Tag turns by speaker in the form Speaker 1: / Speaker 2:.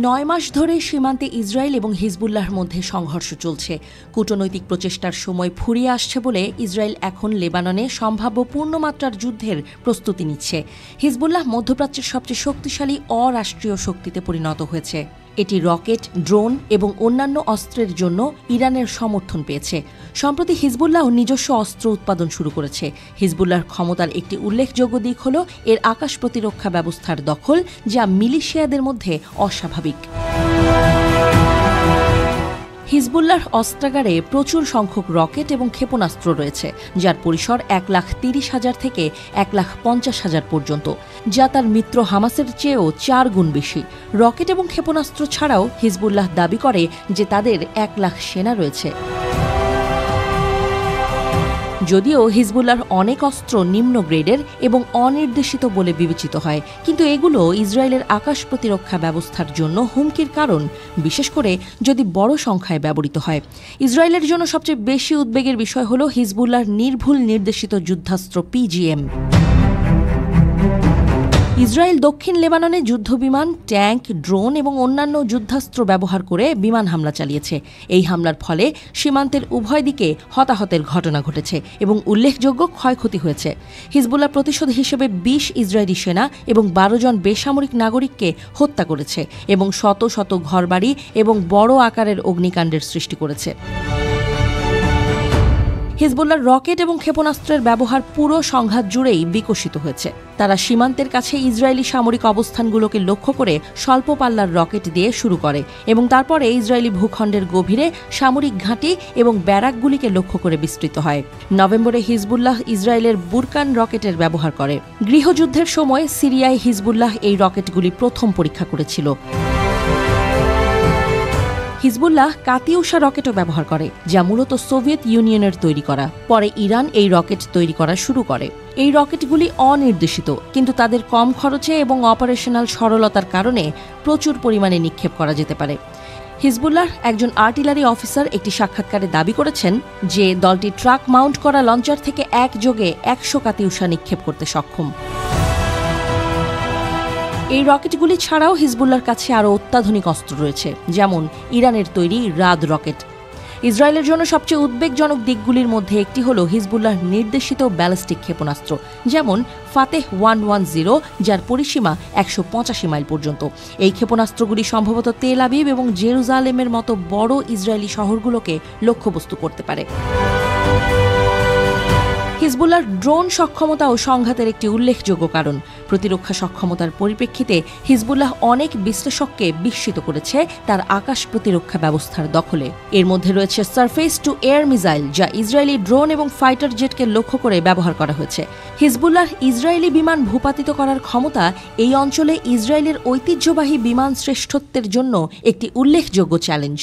Speaker 1: ৯ মাস ধরে সীমান্তে ইসরায়েল এবং হিজবুল্লাহর মধ্যে সংঘর্ষ চলছে। কূটনৈতিক প্রচেষ্টার সময় ফুরিয়ে আসছে বলে ইসরায়েল এখন লেবাননে সম্ভাব্য পূর্ণমাত্রার যুদ্ধের প্রস্তুতি নিচ্ছে। হিজবুল্লাহ মধ্যপ্রাচ্যের সবচেয়ে শক্তিশালী অরাষ্ট্রীয় শক্তিতে পরিণত হয়েছে। এটি রকেট, ড্রোন এবং অন্যান্য অস্ত্রের জন্য ইরানের সমর্থন পেয়েছে। সম্প্রতি হিজবুল্লাহ নিজস্ব অস্ত্র উৎপাদন শুরু করেছে। হিজবুল্লাহর ক্ষমতার একটি উল্লেখযোগ্য দিক হল এর আকাশ প্রতিরক্ষা ব্যবস্থার দখল, যা মিলিশিয়াদের মধ্যে অস্বাভাবিক। হিজবুল্লাহর অস্ত্রাগারে প্রচুর সংখ্যক রকেট এবং ক্ষেপণাস্ত্র রয়েছে, যার পরিসর 1,30,000 থেকে 1,50,000 পর্যন্ত, যা তার মিত্র হামাসের চেয়েও 4 গুণ বেশি। রকেট এবং ক্ষেপণাস্ত্র ছাড়াও হিজবুল্লাহ দাবি করে যে তাদের 1 লাখ সেনা রয়েছে। যদিও হিজবুল্লাহর অনেক অস্ত্র নিম্ন গ্রেডের এবং অনির্দেশিত বলে বিবেচিত হয়, কিন্তু এগুলো ইসরায়েলের আকাশ প্রতিরক্ষা ব্যবস্থার জন্য হুমকির কারণ, বিশেষ করে যদি বড় সংখ্যায় ব্যবহৃত হয়। ইসরায়েলের জন্য সবচেয়ে বেশি উদ্বেগের বিষয় হল হিজবুল্লাহর নির্ভুল নির্দেশিত যুদ্ধাস্ত্র পিজিএম। ইসরায়েল দক্ষিণ লেবাননে যুদ্ধবিমান, ট্যাঙ্ক, ড্রোন এবং অন্যান্য যুদ্ধাস্ত্র ব্যবহার করে বিমান হামলা চালিয়েছে। এই হামলার ফলে সীমান্তের উভয় দিকে হতাহতের ঘটনা ঘটেছে এবং উল্লেখযোগ্য ক্ষয়ক্ষতি হয়েছে। হিজবুল্লাহ প্রতিশোধ হিসেবে 20 ইসরায়েলি সেনা এবং 12 জন বেসামরিক নাগরিককে হত্যা করেছে এবং শত শত ঘরবাড়ি এবং বড় আকারের অগ্নিকাণ্ডের সৃষ্টি করেছে। হিজবুল্লাহর রকেট এবং ক্ষেপণাস্ত্রের ব্যবহার পুরো সংঘাত জুড়েই বিকশিত হয়েছে। তারা সীমান্তের কাছে ইসরায়েলি সামরিক অবস্থানগুলোকে লক্ষ্য করে স্বল্প পাল্লার রকেট দিয়ে শুরু করে এবং তারপরে ইসরায়েলি ভূখণ্ডের গভীরে সামরিক ঘাঁটি এবং ব্যারাকগুলিকে লক্ষ্য করে বিস্তৃত হয়। নভেম্বরে হিজবুল্লাহ ইসরায়েলের বুরকান রকেটের ব্যবহার করে। গৃহযুদ্ধের সময় সিরিয়ায় হিজবুল্লাহ এই রকেটগুলি প্রথম পরীক্ষা করেছিল। হিজবুল্লাহ কাতিউশা রকেটও ব্যবহার করে, যা মূলত সোভিয়েত ইউনিয়নের তৈরি করা। পরে ইরান এই রকেট তৈরি করা শুরু করে। এই রকেটগুলি অনির্দেশিত, কিন্তু তাদের কম খরচে এবং অপারেশনাল সরলতার কারণে প্রচুর পরিমাণে নিক্ষেপ করা যেতে পারে। হিজবুল্লাহ একজন আর্টিলারি অফিসার একটি সাক্ষাৎকারে দাবি করেছেন যে দলটি ট্রাক মাউন্ট করা লঞ্চার থেকে একযোগে 100 কাতিউশা নিক্ষেপ করতে সক্ষম। এই রকেটগুলি ছাড়াও হিজবুল্লাহর কাছে আরও অত্যাধুনিক অস্ত্র রয়েছে, যেমন ইরানের তৈরি রাদ রকেট। ইসরায়েলের জন্য সবচেয়ে উদ্বেগজনক দিকগুলির মধ্যে একটি হল হিজবুল্লাহর নির্দেশিত ব্যালিস্টিক ক্ষেপণাস্ত্র, যেমন ফাতেহ 110, যার পরিসীমা 185 মাইল পর্যন্ত। এই ক্ষেপণাস্ত্রগুলি সম্ভবত তেল আবিব এবং জেরুজালেমের মতো বড় ইসরায়েলি শহরগুলোকে লক্ষ্যবস্তু করতে পারে। হিজবুল্লাহর ড্রোন সক্ষমতাও সংঘাতের একটি উল্লেখযোগ্য কারণ। প্রতিরক্ষা সক্ষমতার পরিপ্রেক্ষিতে হিজবুল্লাহ অনেক বিশ্লেষককে বিস্মিত করেছে তার আকাশ প্রতিরক্ষা ব্যবস্থার দখলে। এর মধ্যে রয়েছে সারফেস টু এয়ার মিসাইল, যা ইসরায়েলি ড্রোন এবং ফাইটার জেটকে লক্ষ্য করে ব্যবহার করা হয়েছে। হিজবুল্লাহর ইসরায়েলি বিমান ভূপাতিত করার ক্ষমতা এই অঞ্চলে ইসরায়েলের ঐতিহ্যবাহী বিমান শ্রেষ্ঠত্বের জন্য একটি উল্লেখযোগ্য চ্যালেঞ্জ।